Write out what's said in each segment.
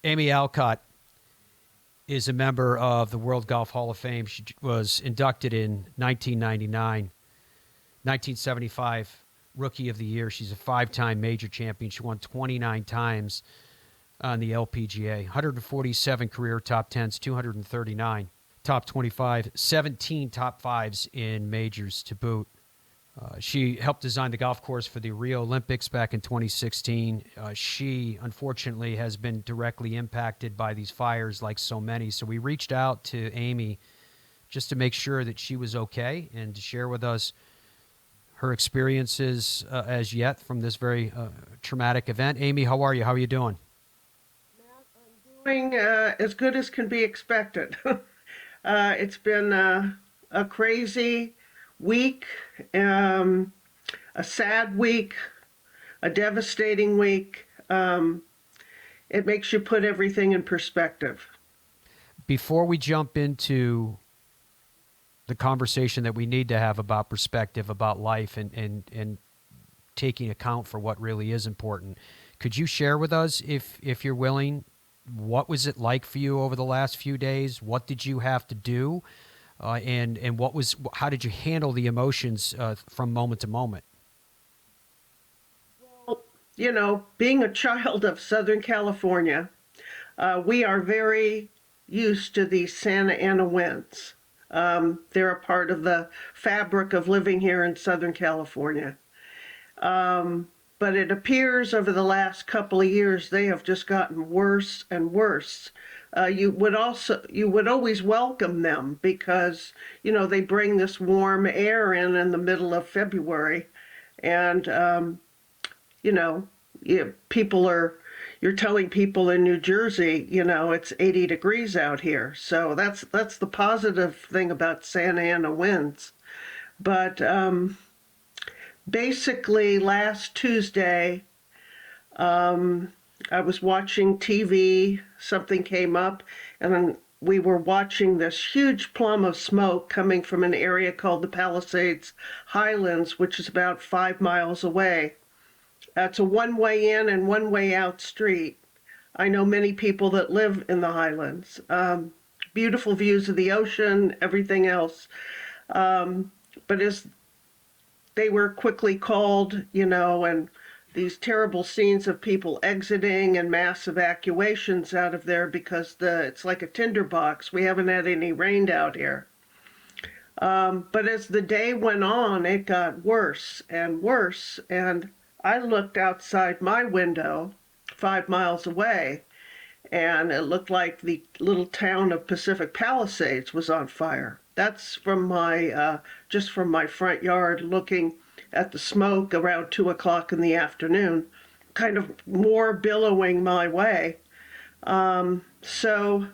Amy Alcott is a member of the World Golf Hall of Fame. She was inducted in 1999, 1975 Rookie of the Year. She's a five-time major champion. She won 29 times on the LPGA, 147 career top 10s, 239 top 25, 17 top 5s in majors to boot. She helped design the golf course for the Rio Olympics back in 2016. She, unfortunately, has been directly impacted by these fires like so many. So we reached out to Amy just to make sure that she was okay and to share with us her experiences as yet from this very traumatic event. Amy, how are you? How are you doing? Doing as good as can be expected. It's been a crazy week, a sad week, a devastating week. It makes you put everything in perspective. Before we jump into the conversation that we need to have about perspective, about life, and taking account for what really is important, could you share with us, if you're willing, what was it like for you over the last few days? What did you have to do? And how did you handle the emotions from moment to moment? Well, being a child of Southern California, we are very used to these Santa Ana winds. They're a part of the fabric of living here in Southern California. But it appears over the last couple of years they have just gotten worse and worse. You would always welcome them because they bring this warm air in the middle of February, and you know you're telling people in New Jersey it's 80 degrees out here, so that's the positive thing about Santa Ana winds. But basically last Tuesday, I was watching TV, something came up, and we were watching this huge plume of smoke coming from an area called the Palisades Highlands, which is about 5 miles away. It's a one-way in and one-way out street. I know many people that live in the Highlands. Beautiful views of the ocean, everything else. But as they were quickly called, and these terrible scenes of people exiting and mass evacuations out of there because it's like a tinderbox. We haven't had any rain out here. But as the day went on, it got worse and worse. And I looked outside my window 5 miles away, and it looked like the little town of Pacific Palisades was on fire. That's from just from my front yard, looking at the smoke around 2 o'clock in the afternoon, kind of more billowing my way. So,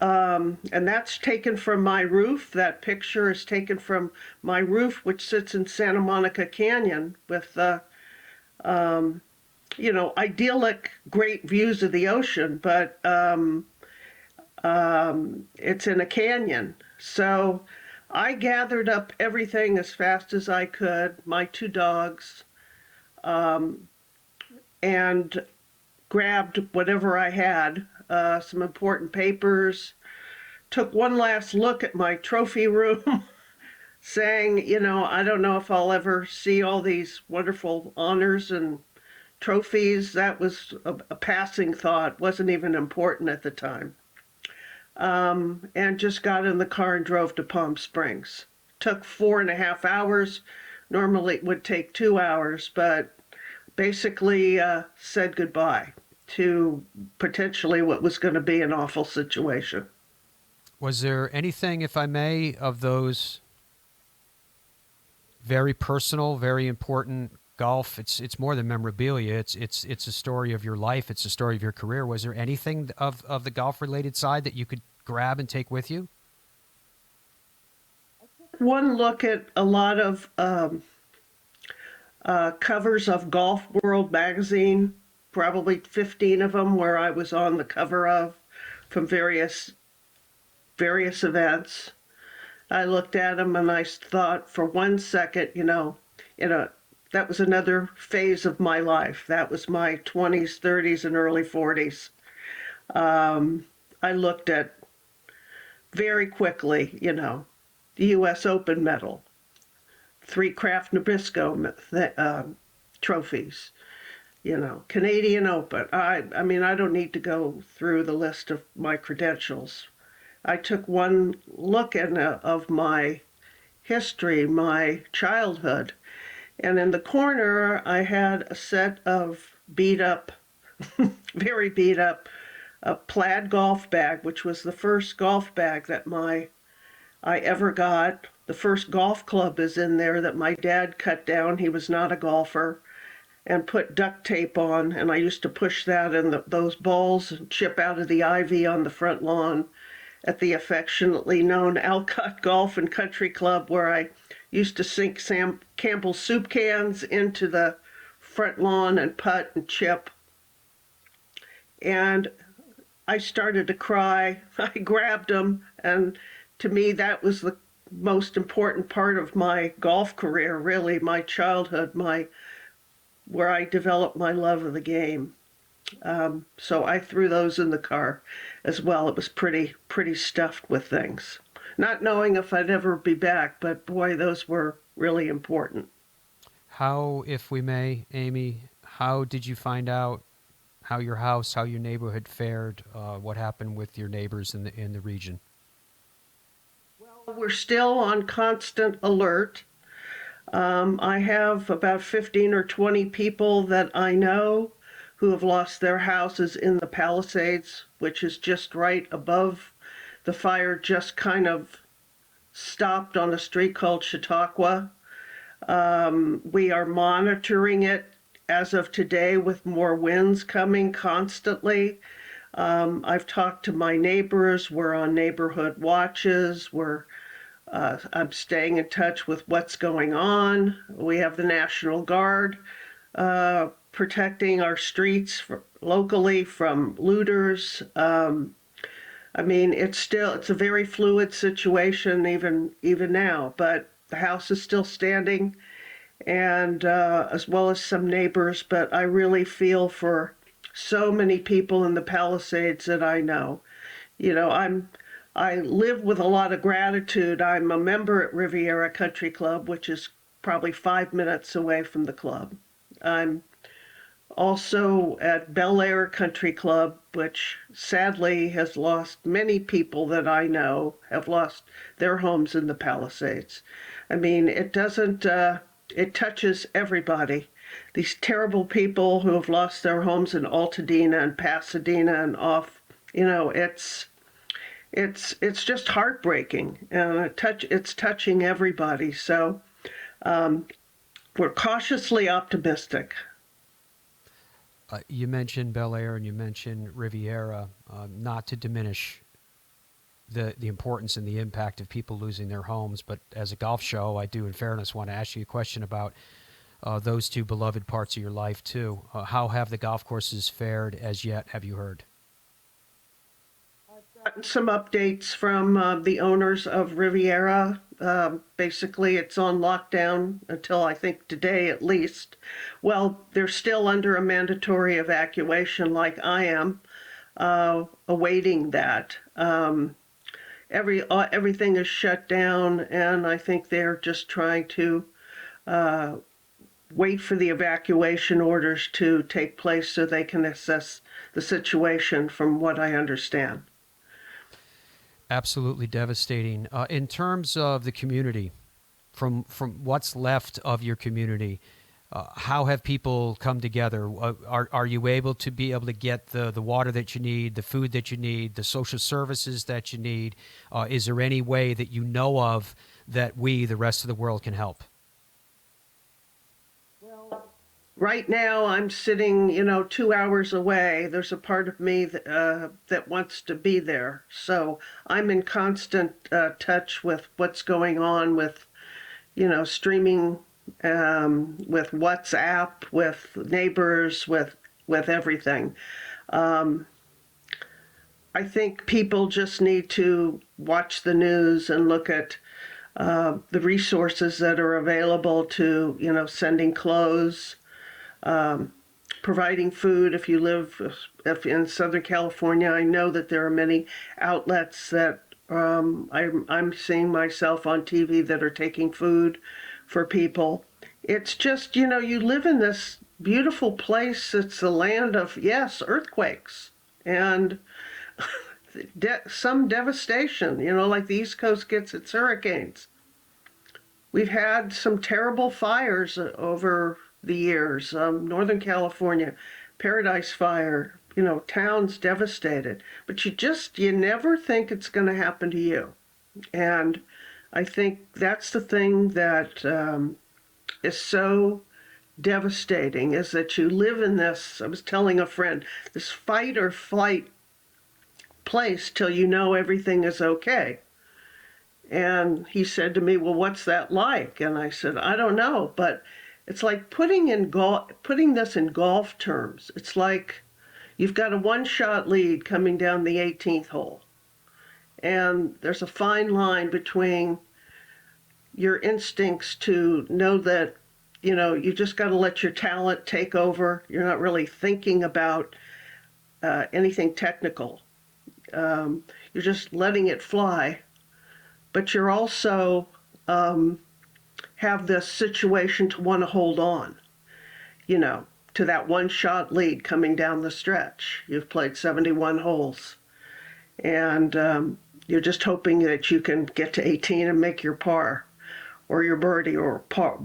and that's taken from my roof. That picture is taken from my roof, which sits in Santa Monica Canyon with, idyllic, great views of the ocean, but it's in a canyon. So I gathered up everything as fast as I could, my two dogs, and grabbed whatever I had, some important papers, took one last look at my trophy room, saying, I don't know if I'll ever see all these wonderful honors and trophies. That was a passing thought, wasn't even important at the time. And just got in the car and drove to Palm Springs. Took 4.5 hours. Normally it would take 2 hours, but basically said goodbye to potentially what was going to be an awful situation. Was there anything, if I may, of those very personal, very important golf? It's more than memorabilia. It's a story of your life. It's a story of your career. Was there anything of the golf related side that you could grab and take with you? One look at a lot of covers of Golf World magazine, probably 15 of them where I was on the cover of, from various events. I looked at them and I thought for 1 second, that was another phase of my life. That was my 20s, 30s, and early 40s. I looked at very quickly, the U.S. Open medal, 3 Kraft Nabisco trophies, Canadian Open. I mean, I don't need to go through the list of my credentials. I took one look of my history, my childhood, and in the corner I had a set of beat up, very beat up, a plaid golf bag, which was the first golf bag that I ever got. The first golf club is in there that my dad cut down. He was not a golfer, and put duct tape on, and I used to push that in those balls and chip out of the ivy on the front lawn at the affectionately known Alcott Golf and Country Club, where I used to sink Sam Campbell's soup cans into the front lawn and putt and chip. And I started to cry. I grabbed them, and to me, that was the most important part of my golf career, really, my childhood, where I developed my love of the game. So I threw those in the car as well. It was pretty stuffed with things. Not knowing if I'd ever be back, but boy, those were really important. How, if we may, Amy, how did you find out how your house, how your neighborhood fared, what happened with your neighbors in the region? Well, we're still on constant alert. I have about 15 or 20 people that I know who have lost their houses in the Palisades, which is just right above the fire, just kind of stopped on a street called Chautauqua. We are monitoring it as of today with more winds coming constantly. I've talked to my neighbors. We're on neighborhood watches. I'm staying in touch with what's going on. We have the National Guard protecting our streets locally from looters. I mean, it's a very fluid situation even now, but the house is still standing, and as well as some neighbors. But I really feel for so many people in the Palisades that I know. I live with a lot of gratitude. I'm a member at Riviera Country Club, which is probably 5 minutes away from the club. I'm also at Bel Air Country Club, which sadly has lost many people that I know have lost their homes in the Palisades. I mean, it touches everybody. These terrible people who have lost their homes in Altadena and Pasadena and off, it's just heartbreaking, and it's touching everybody. So we're cautiously optimistic. You mentioned Bel Air and you mentioned Riviera, not to diminish the importance and the impact of people losing their homes, but as a golf show, I do, in fairness, want to ask you a question about those two beloved parts of your life too. How have the golf courses fared as yet? Have you heard? Gotten some updates from the owners of Riviera. Basically, it's on lockdown until I think today at least. Well, they're still under a mandatory evacuation, like I am, awaiting that. Everything is shut down, and I think they're just trying to wait for the evacuation orders to take place so they can assess the situation, from what I understand. Absolutely devastating. In terms of the community, from what's left of your community, how have people come together? Are you able to get the water that you need, the food that you need, the social services that you need? Is there any way that you know of that we, the rest of the world, can help? Right now, I'm sitting, 2 hours away. There's a part of me that wants to be there. So I'm in constant touch with what's going on with, streaming, with WhatsApp, with neighbors, with everything. I think people just need to watch the news and look at the resources that are available to, sending clothes, providing food. If you live in Southern California, I know that there are many outlets that I'm seeing myself on TV that are taking food for people. It's just, you live in this beautiful place. It's the land of, yes, earthquakes and some devastation, like the East Coast gets its hurricanes. We've had some terrible fires over the years. Northern California, Paradise Fire, towns devastated. But you never think it's going to happen to you. And I think that's the thing that is so devastating, is that you live in this, I was telling a friend, this fight or flight place till you know everything is okay. And he said to me, well, what's that like? And I said, I don't know, but it's like putting this in golf terms. It's like you've got a one-shot lead coming down the 18th hole. And there's a fine line between your instincts to know that, you just got to let your talent take over. You're not really thinking about anything technical. You're just letting it fly. But you're also have this situation to want to hold on, to that one-shot lead coming down the stretch. You've played 71 holes, and you're just hoping that you can get to 18 and make your par, or your birdie, or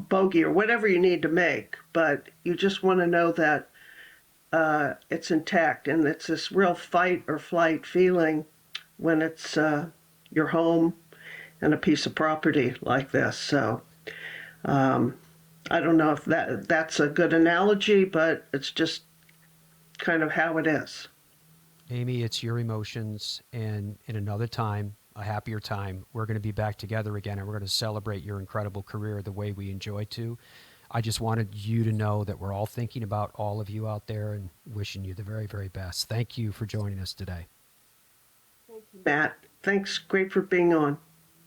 bogey, or whatever you need to make. But you just want to know that it's intact, and it's this real fight or flight feeling when it's your home and a piece of property like this. So I don't know if that's a good analogy, but it's just kind of how it is. Amy, it's your emotions, and in another time, a happier time, we're going to be back together again, and we're going to celebrate your incredible career the way we enjoy to. I just wanted you to know that we're all thinking about all of you out there and wishing you the very, very best. Thank you for joining us today. Matt, thanks. Great for being on.